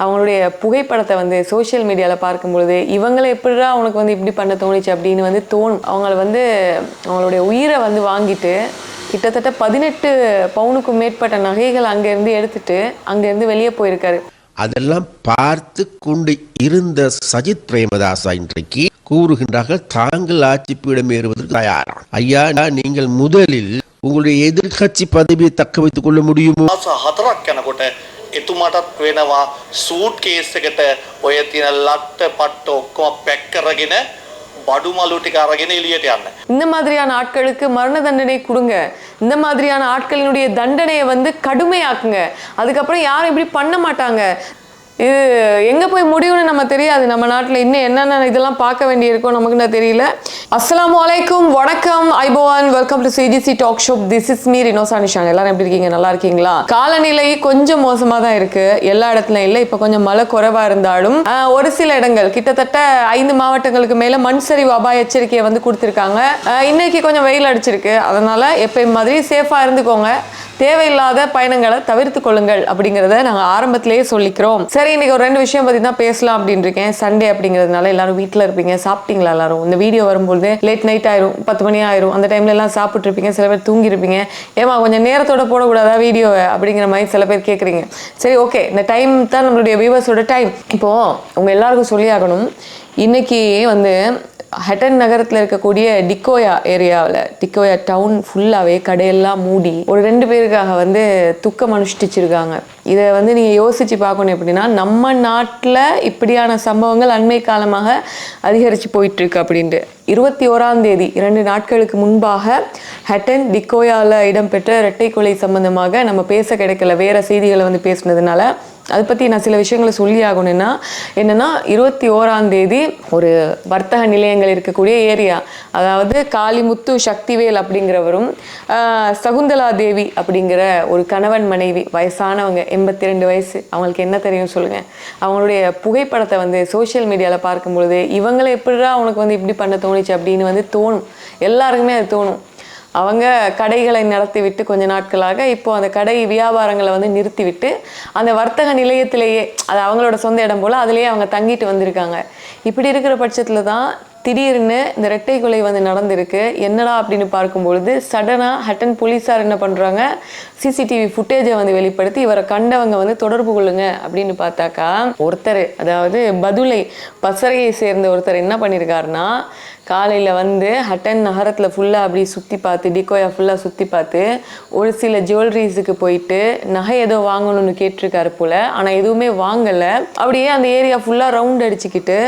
அவங்களுடைய புகைப்படத்தை வந்து சோஷியல் மீடியாவில் பார்க்கும்பொழுது இவங்களை எப்படிடா அவனுக்கு வந்து இப்படி பண்ண தோணுச்சு அப்படின்னு வந்து தோணும். அவங்களுடைய உயிரை வந்து வாங்கிட்டு கிட்டத்தட்ட 18 பவுனுக்கும் மேற்பட்ட நகைகள் அங்கேருந்து எடுத்துட்டு அங்கேருந்து வெளியே போயிருக்காரு. அதெல்லாம் பார்த்து கொண்டு இருந்த சஜித் பிரேமதாசா இன்றைக்கு கூறுகின்றார்கள் தாங்கள் ஆட்சி பீடம் ஏறுவதற்கு தயாரா. ஐயா, நீங்கள் முதலில் உங்களுடைய எதிர்கட்சி பதவியை தக்க வைத்துக் கொள்ள முடியுமோ? එතුමාටත් වෙනවා සූට් කේස් එකට ඔය තියෙන ලට්ට පට්ට ඔක්කොම පැක් කරගෙන බඩු මලු ටික අරගෙන එළියට යන්න. இந்த மாதிரியான ஆட்களுக்கு மரண தண்டனை கொடுங்க. இந்த மாதிரியான ஆட்களினுடைய தண்டனையை வந்து கடுமையாக்குங்க. அதுக்கப்புறம் யாரும் இப்படி பண்ண மாட்டாங்க. இது எங்கே போய் முடியும்னு நம்ம தெரியாது. நம்ம நாட்டில் இன்னும் என்னென்ன இதெல்லாம் பார்க்க வேண்டியிருக்கோம் நமக்குன்னு தெரியல. அஸ்ஸலாமு அலைக்கும், வணக்கம், ஐபோவான், welcome to CGC talk shop. This is me Rinosa Nishan. எல்லாரும் எப்படி இருக்கீங்க? நல்லா இருக்கீங்களா? காலநிலை கொஞ்சம் மோசமாக தான் இருக்கு. எல்லா இடத்துலையும் இல்லை. இப்போ கொஞ்சம் மழை குறைவா இருந்தாலும் ஒரு சில இடங்கள் கிட்டத்தட்ட 5 மாவட்டங்களுக்கு மேல மண் சரிவு அபாய எச்சரிக்கையை வந்து கொடுத்துருக்காங்க. இன்னைக்கு கொஞ்சம் வெயில் அடிச்சிருக்கு. அதனால எப்பயும் மாதிரி சேஃபா இருந்துக்கோங்க. தேவையில்லாத பயணங்களை தவிர்த்து கொள்ளுங்கள் அப்படிங்கிறத நாங்கள் ஆரம்பத்திலேயே சொல்லிக்கிறோம். சரி, இன்னைக்கு ஒரு 2 விஷயம் பற்றி தான் பேசலாம் அப்படின்னு இருக்கேன். சண்டே அப்படிங்கிறதுனால எல்லாரும் வீட்டில் இருப்பீங்க. சாப்பிட்டீங்களா? எல்லாரும் இந்த வீடியோ வரும்போது லேட் நைட் ஆயிரும், 10 மணி ஆயிரும். அந்த டைம்ல எல்லாம் சாப்பிட்டு இருப்பீங்க. சில பேர் தூங்கிருப்பீங்க. ஏமா கொஞ்சம் நேரத்தோட போடக்கூடாதா வீடியோவை அப்படிங்கிற மாதிரி சில பேர் கேட்குறீங்க. சரி, ஓகே, இந்த டைம் தான் நம்மளுடைய வியூவர்ஸோட டைம். இப்போ உங்க எல்லாருக்கும் சொல்லி ஆகணும், இன்னைக்கு வந்து ஹட்டன் நகரத்தில் இருக்கக்கூடிய டிக்கோயா ஏரியாவில், டிக்கோயா டவுன் ஃபுல்லாகவே கடையெல்லாம் மூடி ஒரு 2 பேருக்காக வந்து துக்கம் அனுஷ்டிச்சிருக்காங்க. இதை வந்து நீங்கள் யோசித்து பார்க்கணும். எப்படின்னா, நம்ம நாட்டில் இப்படியான சம்பவங்கள் அண்மை காலமாக அதிகரித்து போயிட்டுருக்கு அப்படின்ட்டு. 21ஆம் தேதி 2 நாட்களுக்கு முன்பாக ஹட்டன் டிக்கோயாவில் இடம்பெற்ற இரட்டை கொலை சம்பந்தமாக நம்ம பேச கிடைக்கல, வேறு செய்திகளை வந்து பேசுனதுனால அதை பற்றி நான் சில விஷயங்களை சொல்லி ஆகணும்னா என்னென்னா, 21ஆம் தேதி ஒரு வர்த்தக நிலையங்கள் இருக்கக்கூடிய ஏரியா, அதாவது காளிமுத்து சக்திவேல் அப்படிங்கிறவரும் சகுந்தலா தேவி அப்படிங்கிற ஒரு கணவன் மனைவி, வயசானவங்க, 82 வயசு. அவங்களுக்கு என்ன தெரியும் சொல்லுங்கள்? அவங்களுடைய புகைப்படத்தை வந்து சோஷியல் மீடியாவில் பார்க்கும்பொழுது இவங்களை எப்படிடா அவனுக்கு வந்து இப்படி பண்ண தோணுச்சு அப்படின்னு வந்து தோணும். எல்லாருக்குமே அது தோணும். அவங்க கடைகளை நடத்தி விட்டு கொஞ்ச நாட்களாக இப்போ அந்த கடை வியாபாரங்களை வந்து நிறுத்திவிட்டு அந்த வர்த்தக நிலையத்திலேயே, அது அவங்களோட சொந்த இடம் போல், அதுலேயே அவங்க தங்கிட்டு வந்திருக்காங்க. இப்படி இருக்கிற பட்சத்தில் தான் திடீர்னு இந்த இரட்டை கொலை வந்து நடந்திருக்கு. என்னடா அப்படின்னு பார்க்கும்பொழுது சடனாக ஹட்டன் போலீஸார் என்ன பண்ணுறாங்க, சிசிடிவி ஃபுட்டேஜை வந்து வெளிப்படுத்தி இவரை கண்டவங்க வந்து தொடர்பு கொள்ளுங்க அப்படின்னு பார்த்தாக்கா, ஒருத்தர், அதாவது பதுளை பசறையை சேர்ந்த ஒருத்தர் என்ன பண்ணியிருக்காருன்னா, காலையில் வந்து ஹட்டன் நகரத்தில் ஃபுல்லாக அப்படி சுற்றி பார்த்து, டிக்கோயா ஃபுல்லாக சுற்றி பார்த்து ஒரு சில ஜுவல்லரிஸுக்கு போயிட்டு நகை ஏதோ வாங்கணும்னு கேட்டிருக்காரு போல். ஆனால் எதுவுமே வாங்கலை. அப்படியே அந்த ஏரியா ஃபுல்லாக ரவுண்ட் அடிச்சுக்கிட்டு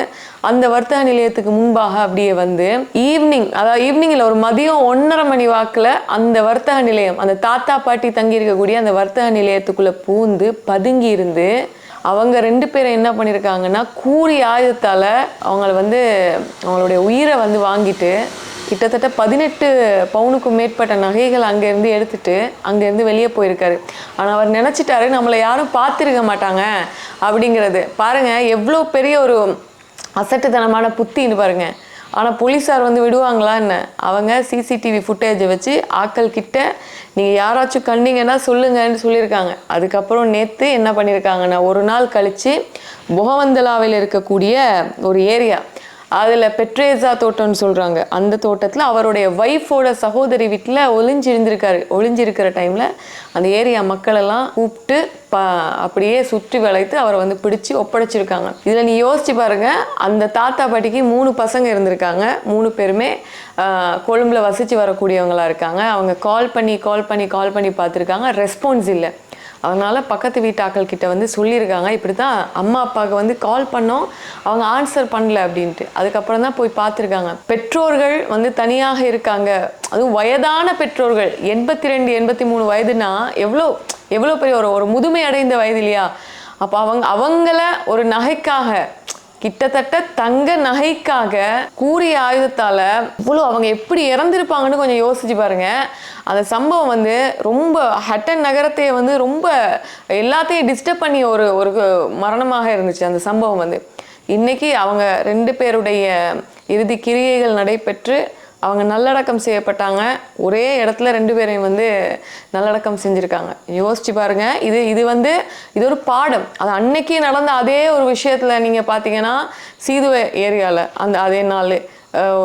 அந்த வர்த்தக நிலையத்துக்கு முன்பாக அப்படியே வந்து ஈவினிங், அதாவது ஈவினிங்கில் ஒரு மதியம் 1:30 மணி வாக்கில் அந்த வர்த்தக நிலையம், அந்த தாத்தா பாட்டி தங்கி இருக்கக்கூடிய அந்த வர்த்தக நிலையத்துக்குள்ளே பூந்து பதுங்கி இருந்து அவங்க 2 பேரை என்ன பண்ணியிருக்காங்கன்னா, கூறி ஆயுதத்தால் அவங்களுடைய உயிரை வந்து வாங்கிட்டு கிட்டத்தட்ட 18 பவுனுக்கும் மேற்பட்ட நகைகள் அங்கேருந்து எடுத்துட்டு அங்கேருந்து வெளியே போயிருக்காரு. ஆனால் அவர் நினச்சிட்டாரு நம்மளை யாரும் பார்த்துருக்க மாட்டாங்க அப்படிங்கிறது. பாருங்கள், எவ்வளோ பெரிய ஒரு அசட்டுத்தனமான புத்தின்னு பாருங்கள். ஆனால் போலீஸார் வந்து விடுவாங்களா என்ன? அவங்க சிசிடிவி ஃபுட்டேஜை வச்சு ஆட்கள் கிட்ட நீங்கள் யாராச்சும் கண்டீங்கன்னா சொல்லுங்கன்னு சொல்லியிருக்காங்க. அதுக்கப்புறம் நேற்று என்ன பண்ணியிருக்காங்கன்னா, ஒரு நாள் கழித்து பொகவந்தலாவில் இருக்கக்கூடிய ஒரு ஏரியா, அதில் பெட்ரேசா தோட்டம்னு சொல்கிறாங்க, அந்த தோட்டத்தில் அவருடைய ஒய்ஃபோட சகோதரி வீட்டில் ஒளிஞ்சிருக்கிற டைமில் அந்த ஏரியா மக்களெல்லாம் கூப்பிட்டு அப்படியே சுற்றி வளைத்து அவரை வந்து பிடிச்சி ஒப்படைச்சிருக்காங்க. இதில் நீ யோசிச்சு பாருங்கள், அந்த தாத்தா பாட்டிக்கு 3 பசங்க இருந்திருக்காங்க. 3 பேருமே கொழும்பில் வசித்து வரக்கூடியவங்களா இருக்காங்க. அவங்க கால் பண்ணி பார்த்துருக்காங்க, ரெஸ்பான்ஸ் இல்லை. அதனால் பக்கத்து வீட்டாக்கள் கிட்ட வந்து சொல்லியிருக்காங்க, இப்படி தான் அம்மா அப்பாவுக்கு வந்து கால் பண்ணோம், அவங்க ஆன்சர் பண்ணல அப்படின்ட்டு. அதுக்கப்புறம் தான் போய் பார்த்துருக்காங்க. பெற்றோர்கள் வந்து தனியாக இருக்காங்க, அதுவும் வயதான பெற்றோர்கள், 82 83 வயதுனா எவ்வளோ பெரிய ஒரு முதுமை அடைந்த வயது இல்லையா? அப்போ அவங்கள ஒரு நகைக்காக, கிட்டத்தட்ட தங்க நகைக்காக கூறிய ஆயுதத்தால் இவ்வளோ அவங்க எப்படி இறந்துருப்பாங்கன்னு கொஞ்சம் யோசிச்சு பாருங்க. அந்த சம்பவம் வந்து ரொம்ப ஹட்டன் நகரத்தையே வந்து ரொம்ப எல்லாத்தையும் டிஸ்டர்ப் பண்ணி ஒரு மரணமாக இருந்துச்சு அந்த சம்பவம் வந்து. இன்னைக்கு அவங்க 2 பேருடைய இறுதி கிரியைகள் நடைபெற்று அவங்க நல்லடக்கம் செய்யப்பட்டாங்க. ஒரே இடத்துல 2 பேரையும் வந்து நல்லடக்கம் செஞ்சுருக்காங்க. யோசிச்சு பாருங்க. இது வந்து இது ஒரு பாடம். அது அன்னைக்கு நடந்த அதே ஒரு விஷயத்தில் நீங்கள் பார்த்தீங்கன்னா சீதுவை ஏரியாவில் அதே நாள்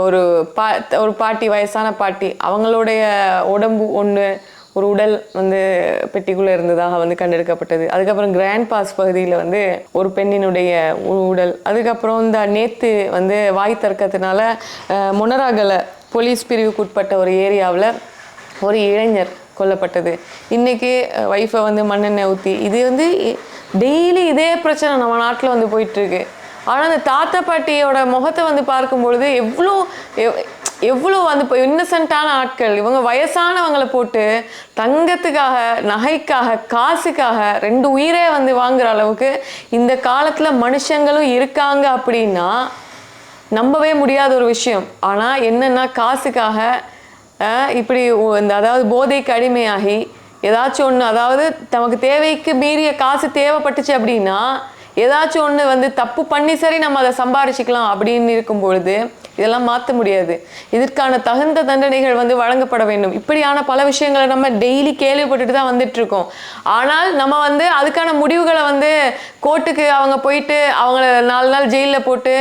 ஒரு பாட்டி, வயசான பாட்டி, அவங்களுடைய உடம்பு ஒன்று, ஒரு உடல் வந்து பெட்டிக்குள்ளே இருந்ததாக வந்து கண்டெடுக்கப்பட்டது. அதுக்கப்புறம் கிராண்ட் பாஸ் பகுதியில் வந்து ஒரு பெண்ணினுடைய உடல். அதுக்கப்புறம் இந்த நேற்று வந்து வாய் தர்க்கத்தினால மொனராகலை போலீஸ் பிரிவுக்கு உட்பட்ட ஒரு ஏரியாவில் ஒரு இளைஞர் கொல்லப்பட்டது. இன்றைக்கி ஒய்ஃபை வந்து மண்ணெண்ணெய் ஊற்றி, இது வந்து டெய்லி இதே பிரச்சனை நம்ம நாட்டில் வந்து போயிட்டுருக்கு. ஆனால் அந்த தாத்தா பாட்டியோட முகத்தை வந்து பார்க்கும்பொழுது எவ்வளோ வந்து இப்போ இன்னசென்ட்டான ஆட்கள், இவங்க வயசானவங்களை போட்டு தங்கத்துக்காக, நகைக்காக, காசுக்காக 2 உயிரே வந்து வாங்குற அளவுக்கு இந்த காலத்தில் மனுஷங்களும் இருக்காங்க அப்படின்னா நம்பவே முடியாத ஒரு விஷயம். ஆனால் என்னென்னா காசுக்காக இப்படி அதாவது போதைக்கு அடிமையாகி ஏதாச்சும் ஒன்று, அதாவது நமக்கு தேவைக்கு மீறிய காசு தேவைப்பட்டுச்சு அப்படின்னா ஏதாச்சும் ஒன்று வந்து தப்பு பண்ணி சரி நம்ம அதை சம்பாரிச்சிக்கலாம் அப்படின்னு இருக்கும் பொழுது இதெல்லாம் மாற்ற முடியாது. இதற்கான தகுந்த தண்டனைகள் வந்து வழங்கப்பட வேண்டும். இப்படியான பல விஷயங்களை நம்ம டெய்லி கேள்விப்பட்டுட்டு தான் வந்துட்டு இருக்கோம். ஆனால் நம்ம வந்து அதுக்கான முடிவுகளை வந்து கோர்ட்டுக்கு அவங்க போயிட்டு அவங்கள 4 நாள் ஜெயிலில் போட்டு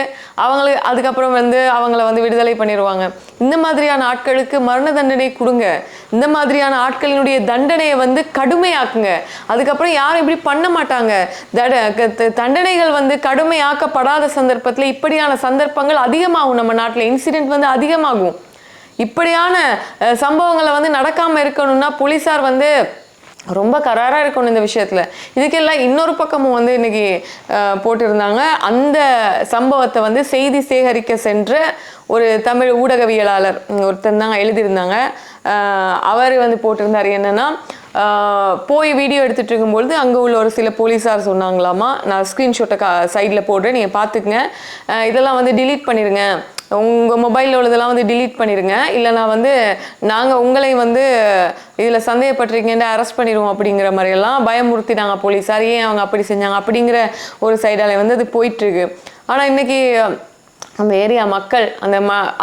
அதுக்கப்புறம் வந்து அவங்கள வந்து விடுதலை பண்ணிடுவாங்க. இந்த மாதிரியான ஆட்களுக்கு மரண தண்டனை கொடுங்க. இந்த மாதிரியான ஆட்களினுடைய தண்டனையை வந்து கடுமையாக்குங்க. அதுக்கப்புறம் யாரும் இப்படி பண்ண மாட்டாங்க. தண்டனைகள் வந்து கடுமையாக்கப்படாத சந்தர்ப்பத்தில் இப்படியான சந்தர்ப்பங்கள் அதிகமாகும். நம்ம நாட்டில் இன்சிடென்ட் வந்து அதிகமாகும். இப்படியான சம்பவங்களை வந்து நடக்காமல் இருக்கணும்னா போலீஸார் வந்து ரொம்ப கராராக இருக்கணும் இந்த விஷயத்தில். இதுக்கெல்லாம் இன்னொரு பக்கமும் வந்து இன்னைக்கு போட்டிருந்தாங்க. அந்த சம்பவத்தை வந்து செய்தி சேகரிக்க சென்ற ஒரு தமிழ் ஊடகவியலாளர் ஒருத்தர் தாங்க எழுதியிருந்தாங்க. அவர் வந்து போட்டிருந்தார் என்னன்னா, போய் வீடியோ எடுத்துகிட்டு இருக்கும்பொழுது அங்கே உள்ள ஒரு சில போலீஸார் சொன்னாங்களாமா, நான் ஸ்க்ரீன்ஷாட்டை சைடில் போடுறேன், நீங்கள் பார்த்துக்குங்க, இதெல்லாம் வந்து டிலீட் பண்ணிடுங்க, உங்கள் மொபைலில் உள்ளதெல்லாம் வந்து டிலீட் பண்ணிடுங்க, இல்லைனா வந்து நாங்கள் உங்களை வந்து இதில் சந்தேகப்பட்டிருக்கீங்கன்னு அரெஸ்ட் பண்ணிடுவோம் அப்படிங்கிற மாதிரியெல்லாம் பயமுறுத்தினாங்க போலீஸார். ஏன் அவங்க அப்படி செஞ்சாங்க அப்படிங்கிற ஒரு சைடால் வந்து அது போயிட்டுருக்கு. ஆனால் இன்றைக்கி அந்த ஏரியா மக்கள்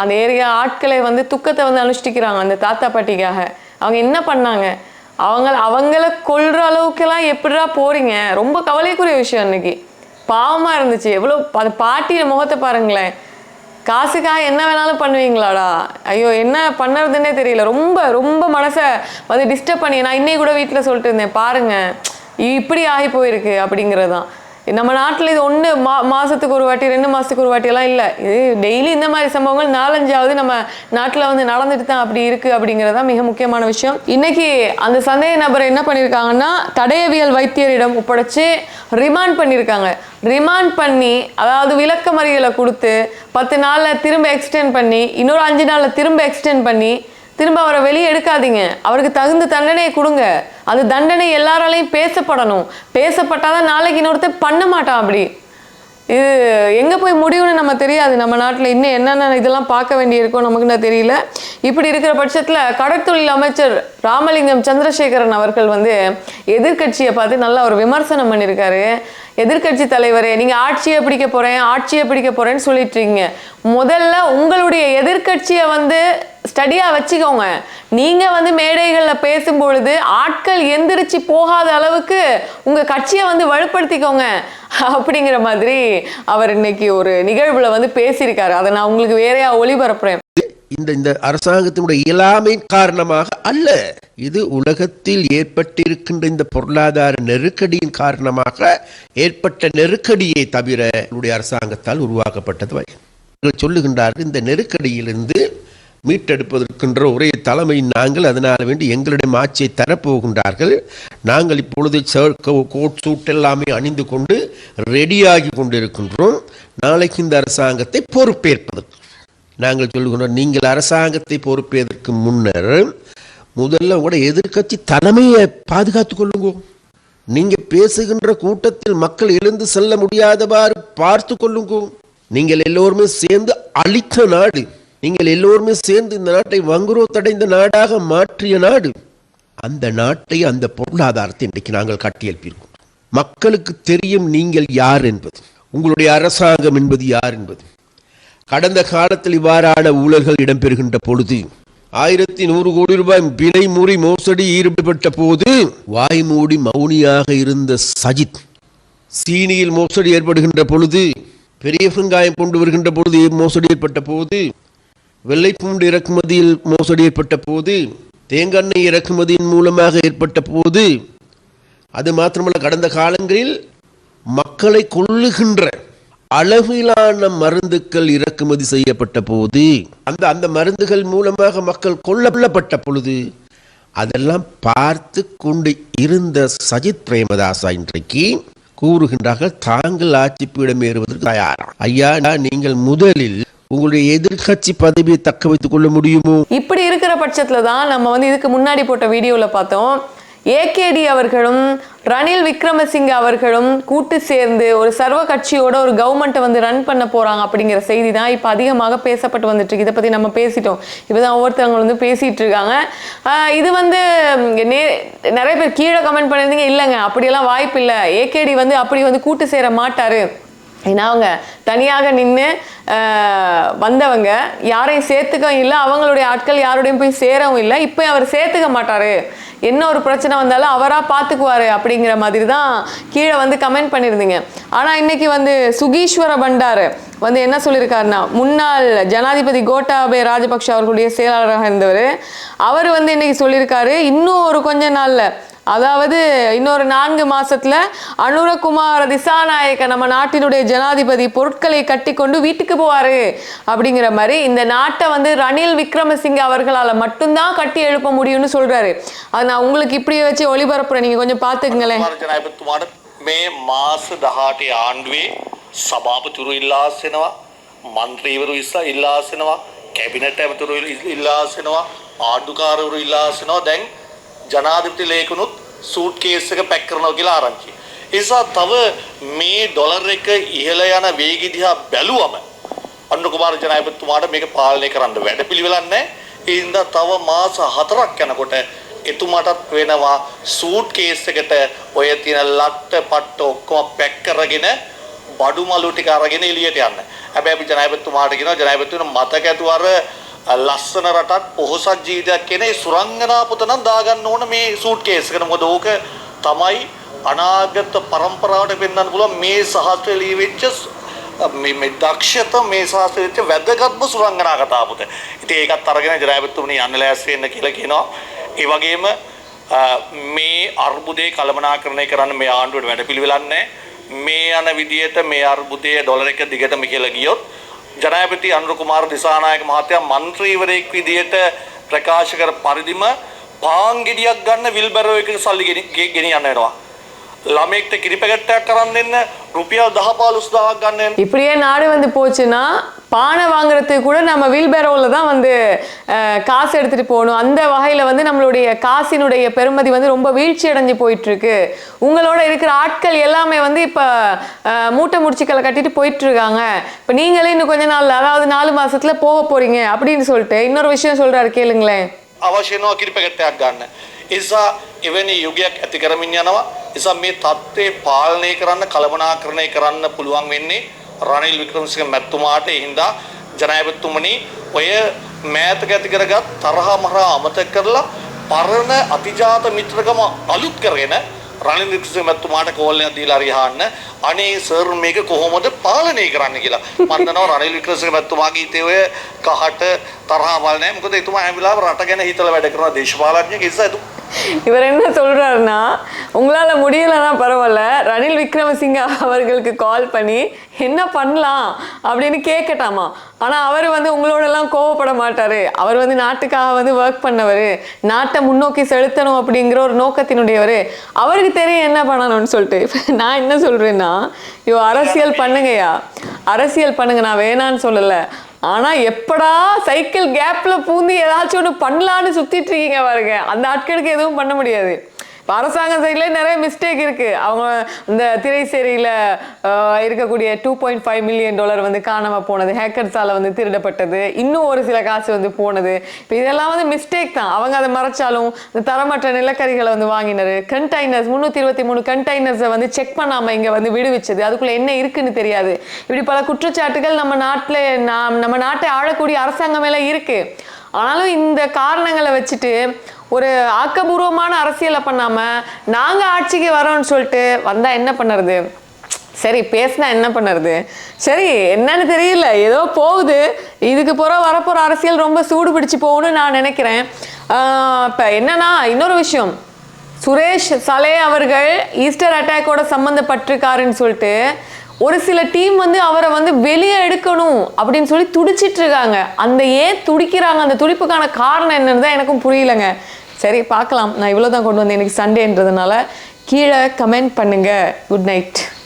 அந்த ஏரியா ஆட்களை வந்து துக்கத்தை வந்து அனுஷ்டிக்கிறாங்க அந்த தாத்தா பாட்டிக்காக. அவங்க என்ன பண்ணாங்க? அவங்கள கொல்ற அளவுக்கெல்லாம் எப்படிடா போறீங்க? ரொம்ப கவலைக்குரிய விஷயம். அன்னைக்கு பாவமாக இருந்துச்சு. எவ்வளோ அந்த பாட்டியோட முகத்தை பாருங்களேன். காசுக்காக என்ன வேணாலும் பண்ணுவீங்களாடா? ஐயோ, என்ன பண்ணுறதுன்னே தெரியல. ரொம்ப ரொம்ப மனசை வந்து டிஸ்டர்ப் பண்ணி நான் இன்னைக்கு கூட வீட்டில் சொல்லிட்டு இருந்தேன், பாருங்க இப்படி ஆகி போயிருக்கு அப்படிங்கிறது தான். நம்ம நாட்டில் இது ஒன்று மாதத்துக்கு ஒரு வாட்டி 2 மாதத்துக்கு ஒரு வாட்டியெல்லாம் இல்லை. இது டெய்லி இந்த மாதிரி சம்பவங்கள் 4-5ஆவது நம்ம நாட்டில் வந்து நடந்துட்டு தான் அப்படி இருக்குது அப்படிங்கிறது தான் மிக முக்கியமான விஷயம். இன்னைக்கு அந்த சந்தேக நபரை என்ன பண்ணியிருக்காங்கன்னா தடயவியல் வைத்தியரிடம் ஒப்படைச்சு ரிமாண்ட் பண்ணியிருக்காங்க. ரிமாண்ட் பண்ணி, அதாவது விளக்கமறியலை கொடுத்து 10 நாளில் திரும்ப எக்ஸ்டெண்ட் பண்ணி, இன்னொரு 5 நாளில் திரும்ப எக்ஸ்டெண்ட் பண்ணி, திரும்ப அவரை வெளியே எடுக்காதீங்க, அவருக்கு தகுந்த தண்டனையை கொடுங்க. அந்த தண்டனை எல்லாராலையும் பேசப்படணும். பேசப்பட்டாதான் நாளைக்கு இன்னொருத்தர் பண்ண மாட்டான். அப்படி இது எங்கே போய் முடியும்னு நம்ம தெரியாது. நம்ம நாட்டில் இன்னும் என்னென்ன இதெல்லாம் பார்க்க வேண்டியிருக்கோம் நமக்குன்னு தெரியல. இப்படி இருக்கிற பட்சத்தில் கடற்தொழில் அமைச்சர் ராமலிங்கம் சந்திரசேகரன் அவர்கள் வந்து எதிர்கட்சியை பார்த்து நல்லா ஒரு விமர்சனம் பண்ணியிருக்காரு. எதிர்கட்சி தலைவரே, நீங்கள் ஆட்சியை பிடிக்க போகிறேன்னு சொல்லிட்டுருக்கீங்க. முதல்ல உங்களுடைய எதிர்கட்சியை வந்து ஸ்டடியாக வச்சுக்கோங்க. நீங்கள் வந்து மேடைகளில் பேசும்பொழுது ஆட்கள் எந்திரிச்சு போகாத அளவுக்கு உங்கள் கட்சியை வந்து வலுப்படுத்திக்கோங்க அப்படிங்கிற மாதிரி அவர் இன்னைக்கு ஒரு நிகழ்வில் வந்து பேசியிருக்காரு. அதை நான் உங்களுக்கு வேறையா ஒளிபரப்புறேன். இந்த அரசாங்கத்தினுடைய இயலாமை காரணமாக அல்ல, இது உலகத்தில் ஏற்பட்டிருக்கின்ற இந்த பொருளாதார நெருக்கடியின் காரணமாக ஏற்பட்ட நெருக்கடியை தவிர என்னுடைய அரசாங்கத்தால் உருவாக்கப்பட்டது. சொல்லுகின்றார்கள், இந்த நெருக்கடியிலிருந்து மீட்டெடுப்பதற்கின்ற ஒரே தலைமை நாங்கள், அதனால் வேண்டி எங்களுடைய ஆட்சியை தரப்போகின்றார்கள். நாங்கள் இப்பொழுது கோட் சூட் எல்லாமே அணிந்து கொண்டு ரெடியாகி கொண்டிருக்கின்றோம். நாளைக்கு இந்த அரசாங்கத்தை பொறுப்பேற்பதற்கு நாங்கள் சொல்லுகின்றோம். நீங்கள் அரசாங்கத்தை பொறுப்பேற்பதற்கு முன்னர் முதல்ல கூட எதிர்கட்சி தலைமையை பாதுகாத்துக் கொள்ளுங்க. நீங்க பேசுகின்ற கூட்டத்தில் மக்கள் எழுந்து செல்ல முடியாதவாறு பார்த்து கொள்ளுங்க. நீங்கள் எல்லோருமே சேர்ந்து அழித்த நாடு, நீங்கள் எல்லோருமே சேர்ந்து இந்த நாட்டை வங்குரோத்தடைந்த நாடாக மாற்றிய நாடு. அந்த நாட்டை, அந்த பொருளாதாரத்தை இன்றைக்கு நாங்கள் கட்டியெழுப்பியிருக்கோம். மக்களுக்கு தெரியும் நீங்கள் யார் என்பது, உங்களுடைய அரசாங்கம் என்பது யார் என்பது. கடந்த காலத்தில் இவ்வாறான ஊழல்கள் இடம்பெறுகின்ற பொழுது 1100 கோடி ரூபாய் பிணை முறி மோசடி ஈடுபட்ட போது வாய்மூடி மௌனியாக இருந்த சஜித், சீனியில் மோசடி ஏற்படுகின்ற பொழுது, பெரிய வெங்காயம் கொண்டு வருகின்ற பொழுது மோசடி ஏற்பட்ட போது, வெள்ளைப்பூண்டு இறக்குமதியில் மோசடி ஏற்பட்ட போது, தேங்காய் இறக்குமதியின் மூலமாக ஏற்பட்ட போது, அது மாத்திரமல்ல கடந்த காலங்களில் மக்களை கொல்லுகின்ற அளவிலான மருந்துகள் இறக்குமதி செய்யப்பட்ட போது, அந்த மருந்துகள் மூலமாக மக்கள் கொல்லப்பட்ட பொழுது அதெல்லாம் பார்த்து கொண்டு இருந்த சஜித் பிரேமதாசா இன்றைக்கு கூறுகின்றார்கள் தாங்கள் ஆட்சி பீடம் ஏறுவதற்கு தயாரா. ஐயா, நீங்கள் முதலில் உங்களுடைய எதிர்கட்சி பதவியை தக்க வைத்துக் கொள்ள முடியுமோ? இப்படி இருக்கிற பட்சத்துல தான் நம்ம வந்து இதுக்கு முன்னாடி போட்ட வீடியோல பார்த்தோம், ஏகேடி அவர்களும் ரணில் விக்ரமசிங்கே அவர்களும் கூட்டு சேர்ந்து ஒரு சர்வ கட்சியோட ஒரு கவர்மெண்ட்டை வந்து ரன் பண்ண போறாங்க அப்படிங்கிற செய்தி தான் இப்போ அதிகமாக பேசப்பட்டு வந்துட்டு இருக்கு. இதை பத்தி நம்ம பேசிட்டோம். இப்போதான் ஒவ்வொருத்தவங்க வந்து பேசிட்டு இருக்காங்க. இது வந்து நிறைய பேர் கீழே கமெண்ட் பண்ணியிருந்தீங்க, இல்லைங்க அப்படியெல்லாம் வாய்ப்பு இல்லை, ஏகேடி வந்து அப்படி வந்து கூட்டு சேர மாட்டாரு, ஏன்னா அவங்க தனியாக நின்று வந்தவங்க, யாரையும் சேர்த்துக்கவும் இல்லை, அவங்களுடைய ஆட்கள் யாரோடையும் போய் சேரவும் இல்லை, இப்போ அவர் சேர்த்துக்க மாட்டாரு, என்ன ஒரு பிரச்சனை வந்தாலும் அவராக பார்த்துக்குவாரு அப்படிங்கிற மாதிரி தான் கீழே வந்து கமெண்ட் பண்ணியிருந்தீங்க. ஆனால் இன்னைக்கு வந்து சுகீஸ்வர பண்டார் வந்து என்ன சொல்லியிருக்காருன்னா, முன்னாள் ஜனாதிபதி கோட்டாபய ராஜபக்ஷ அவர்களுடைய செயலாளராக இருந்தவர், அவர் வந்து இன்னைக்கு சொல்லியிருக்காரு, இன்னும் ஒரு கொஞ்ச நாளில், அதாவது இன்னொரு 4 மாசத்துல அனுரகுமார திசாநாயக்க நம்ம நாட்டினுடைய ஜனாதிபதி பொருட்களை கட்டி கொண்டு வீட்டுக்கு போவாரு அப்படிங்கிற மாதிரி இந்த நாட்டை வந்து ரணில் விக்ரமசிங்கே அவர்களால் மட்டும்தான் கட்டி எழுப்ப முடியும்னு சொல்றாரு. அது நான் உங்களுக்கு இப்படி வச்சு ஒளிபரப்புறேன், நீங்க கொஞ்சம் பாத்துக்கங்களேன். මේ මාස 18 ආණ්ඩුවේ සභාපතිවරු ඉල්ලා අස්සෙනවා, මන්ත්‍රීවරු ඉල්ලා අස්සෙනවා, කැබිනට් ඇමතිවරු ඉල්ලා අස්සෙනවා, ආණ්ඩුකාරවරු ඉල්ලා අස්සෙනවා. දැන් ජනාධිපති ලේකනුත් සූට් කේස් එක පැක් කරනවා කියලා ආරංචි. ඒ නිසා තව මේ ඩොලර් එක ඉහළ යන වේගය දිහා බැලුවම අනුර කුමාර ජනාධිපතිතුමාට මේක පාලනය කරන්න වැඩපිළිවෙලක් නැහැ. ඒ හින්දා තව මාස 4ක් යනකොට එතුමාටත් වෙනවා සූට් කේස් එකට ඔය තියෙන ලට්ට පට්ට ඔක්කොම පැක් කරගෙන බඩු මලු ටික අරගෙන එළියට යන්න. හැබැයි අපි ජනාධිපතිතුමාට කියනවා, ජනාධිපතිතුමා මතක ඇතුව අර ලස්සන රටක් පොහොසත් ජීවිතයක් කියන ඒ සුරංගනා පොත නම් දාගන්න ඕන මේ සූට් කේස් එකට. මොකද ඕක තමයි අනාගත පරම්පරාවට පෙන්වන්න පුළුවන් මේ සහස්ත්‍රය ලියවිච්ච මේ දක්ෂත මේ සහස්ත්‍රය වෙච්ච වැදගත්ම සුරංගනා කතා පොත. ඉතින් ඒකත් අරගෙන ජනාධිපතිතුමනි යන්න ලෑස්ති වෙන්න කියලා කියනවා. ඒ වගේම මේ අර්බුදේ කළමනාකරණය කරන්න මේ ආණ්ඩුවට වැඩපිළිවෙලක් නැහැ. මේ යන විදියට මේ අර්බුදයේ ඩොලර් එක දිගටම කියලා ගියොත් ජනාධිපති අනුර කුමාර දිසානායක මහත්තයා මන්ත්‍රීවරයෙක් විදියට ප්‍රකාශ කර පරිදිම පාන් ගෙඩියක් ගන්න විල්බරෝ එකක සල්ලි ගෙනියන්න වෙනවා. ළමෙක්ට කිරි පැකට්ටයක් කරන් දෙන්න රුපියල් 10-15000ක් ගන්න. இப்படியே நாடு வந்து போச்சுன்னா பானை வாங்குறதுக்கு கூட நம்ம வீல்பேரோவில் தான் வந்து காசு எடுத்துகிட்டு போகணும். அந்த வகையில் வந்து நம்மளுடைய காசினுடைய பெருமதி வந்து ரொம்ப வீழ்ச்சி அடைஞ்சு போயிட்டுருக்கு. உங்களோட இருக்கிற ஆட்கள் எல்லாமே வந்து இப்போ மூட்டை முடிச்சுக்களை கட்டிட்டு போயிட்டுருக்காங்க. இப்போ நீங்களே இன்னும் கொஞ்ச நாள், அதாவது 4 மாதத்தில் போக போகிறீங்க அப்படின்னு சொல்லிட்டு இன்னொரு விஷயம் சொல்கிறாரு, கேளுங்களேன். අවශ්‍යනවා කිරි පැකට්ටයක් ගන්න. ඒ නිසා එවැනි යුගයක් ඇති කරමින් යනවා. ඒ නිසා මේ தත්ත්වය පාලනය කරන්න, කළමනාකරණය කරන්න පුළුවන් වෙන්නේ රනිල් වික්‍රමසිංහ මැතිතුමාට. ඒ හින්දා ජනාධිපතිතුමනි ඔය මෑතක ඇති කරගත් තරහ මරා අමතක කරලා පරණ අතිජාත මිත්‍රකම අලුත් කරගෙන රනිල් වික්‍රමසිංහ මැතිතුමාට කෝල් එකක් දීලා හරි අහන්න, අනේ සර් මේක කොහොමද පාලනය කරන්න කියලා. මම දන්නවා රනිල් වික්‍රමසිංහ මැතිතුමාගේ හිතේ ඔය කහට තරහවල් නැහැ. මොකද එතුමා හැම වෙලාවෙම රට ගැන හිතලා වැඩ කරන දේශපාලඥයෙක්. ඒ නිසා இவர் என்ன சொல்றாருன்னா, உங்களால முடியலன்னா பரவாயில்ல, ரணில் விக்ரமசிங்க அவர்களுக்கு கால் பண்ணி என்ன பண்ணலாம் அப்படின்னு கேட்கட்டாமா. ஆனா அவர் வந்து உங்களோடலாம் கோவப்பட மாட்டாரு. அவர் வந்து நாட்டுக்காக வந்து ஒர்க் பண்ணவர், நாட்டை முன்னோக்கி செலுத்தணும் அப்படிங்கிற ஒரு நோக்கத்தினுடையவர். அவருக்கு தெரியும் என்ன பண்ணணும்னு சொல்லிட்டு. நான் என்ன சொல்றேன்னா, அரசியல் பண்ணுங்கய்யா, அரசியல் பண்ணுங்க, நான் வேணான்னு சொல்லலை. ஆனால் எப்படா சைக்கிள் கேப்பில் பூந்து ஏதாச்சும் ஒன்று பண்ணலான்னு சுற்றிட்டு இருக்கீங்க பாருங்க, அந்த ஆட்களுக்கு எதுவும் பண்ண முடியாது. அரசாங்க சைட்ல நிறைய மிஸ்டேக் இருக்கு. அவங்க இந்த திரைசேரியில இருக்கக்கூடிய $2.5 மில்லியன் வந்து காணாம போனது, ஹேக்கர்ஸால வந்து திருடப்பட்டது, இன்னும் ஒரு சில காசு வந்து போனது. இப்போ இதெல்லாம் வந்து மிஸ்டேக் தான். அவங்க அதை மறைச்சாலும் இந்த தரமற்ற நிலக்கரிகளை வந்து வாங்கினது, கண்டெய்னர்ஸ் 323 கண்டெய்னர்ஸை வந்து செக் பண்ணாம இங்க வந்து விடுவிச்சது, அதுக்குள்ள என்ன இருக்குன்னு தெரியாது. இப்படி பல குற்றச்சாட்டுகள் நம்ம நாட்டை ஆளக்கூடிய அரசாங்கம் மேல இருக்கு. ஆனாலும் இந்த காரணங்களை வச்சுட்டு ஒரு ஆக்கபூர்வமான அரசியலை பண்ணாம நாங்க ஆட்சிக்கு வரோம்னு சொல்லிட்டு வந்தா என்ன பண்ணுறது? சரி, பேசினா என்ன பண்ணுறது? சரி, என்னன்னு தெரியல, ஏதோ போகுது. இதுக்கு வரப்போற அரசியல் ரொம்ப சூடு பிடிச்சு போகணும்னு நான் நினைக்கிறேன். இப்போ என்னன்னா, இன்னொரு விஷயம், சுரேஷ் சலே அவர்கள் ஈஸ்டர் அட்டாக்கோட சம்மந்தப்பட்டிருக்காருன்னு சொல்லிட்டு ஒரு சில டீம் வந்து அவரை வந்து வெளியே எடுக்கணும் அப்படின்னு சொல்லி துடிச்சிட்டு இருக்காங்க. அந்த ஏன் துடிக்கிறாங்க, அந்த துடிப்புக்கான காரணம் என்னன்னு தான் எனக்கும் புரியலங்க. சரி, பார்க்கலாம். நான் இவ்வளோதான் கொண்டு வந்தேன் இன்னைக்கு சண்டேன்றதுனால. கீழே கமெண்ட் பண்ணுங்க. Good night.